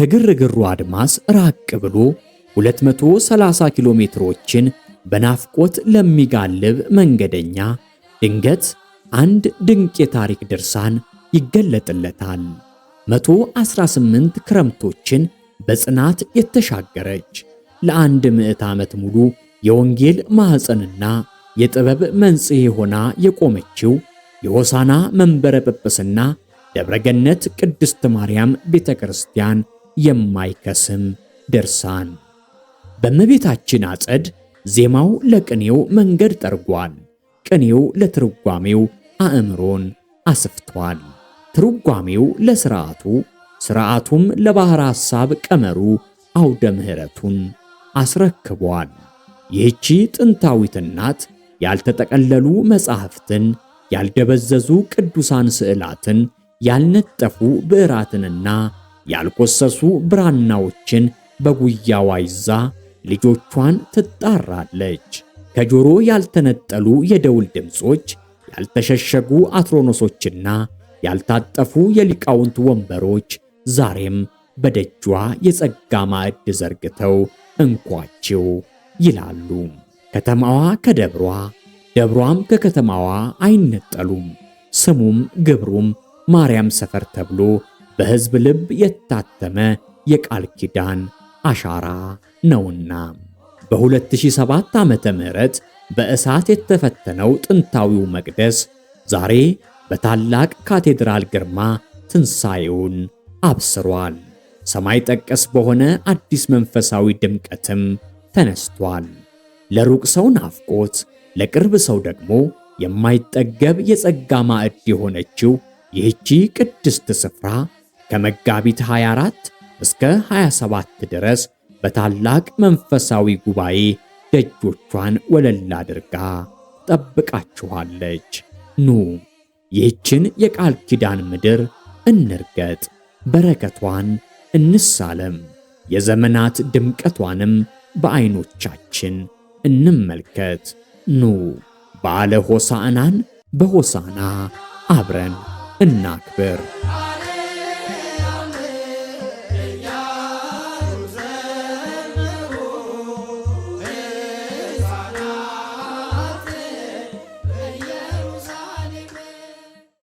ከግርግሩ አድማስ ራቅ ብሎ 230 ኪሎ ሜትሮችን በናፍቆት ለሚጋልብ መንገደኛ ድንገት አንድ ድንቅ የታሪክ ድርሳን ይገለጥለታል። 118 ክረምቶችን በጽናት የተሻገረች ለአንድ ምዕት ዓመት ሙሉ የወንጌል ማኅፀንና የጥበብ መንጽሔ ሆና የቆመችው የሆሳና መንበረ ጵጵስና ደብረገነት ቅድስት ማርያም ቤተ ክርስቲያን የማይከስም ድርሳን። በእመቤታችን አጸድ ዜማው ለቅኔው መንገድ ጠርጓል። ቅኔው ለትርጓሜው አእምሮን አስፍቷል። ትርጓሜው ለሥርዓቱ፣ ሥርዓቱም ለባሕረ ሐሳብ ቀመሩ አውደ ምሕረቱን አስረክቧል። ይህቺ ጥንታዊት እናት ያልተጠቀለሉ መጻሕፍትን፣ ያልደበዘዙ ቅዱሳን ስዕላትን፣ ያልነጠፉ ብዕራትንና ያልኮሰሱ ብራናዎችን በጉያዋ ይዛ ልጆቿን ትጣራለች። ከጆሮ ያልተነጠሉ የደውል ድምጾች፣ ያልተሸሸጉ አትሮኖሶችና ያልታጠፉ የሊቃውንት ወንበሮች ዛሬም በደጇ የጸጋ ማዕድ ዘርግተው እንኳችው ይላሉ። ከተማዋ ከደብሯ፣ ደብሯም ከከተማዋ አይነጠሉም። ስሙም ግብሩም ማርያም ሰፈር ተብሎ በሕዝብ ልብ የታተመ የቃል ኪዳን አሻራ ነውና በ2007 ዓመተ ምህረት በእሳት የተፈተነው ጥንታዊው መቅደስ ዛሬ በታላቅ ካቴድራል ግርማ ትንሣኤውን አብስሯል። ሰማይ ጠቀስ በሆነ አዲስ መንፈሳዊ ድምቀትም ተነስቷል። ለሩቅ ሰው ናፍቆት፣ ለቅርብ ሰው ደግሞ የማይጠገብ የጸጋ ማዕድ የሆነችው ይህቺ ቅድስት ስፍራ ከመጋቢት 24 እስከ 27 ድረስ በታላቅ መንፈሳዊ ጉባኤ ደጆቿን ወለል አድርጋ ጠብቃችኋለች። ኑ ይህችን የቃል ኪዳን ምድር እንርገጥ፣ በረከቷን እንሳለም፣ የዘመናት ድምቀቷንም በዓይኖቻችን እንመልከት። ኑ በዓለ ሆሳዕናን በሆሳና አብረን እናክብር።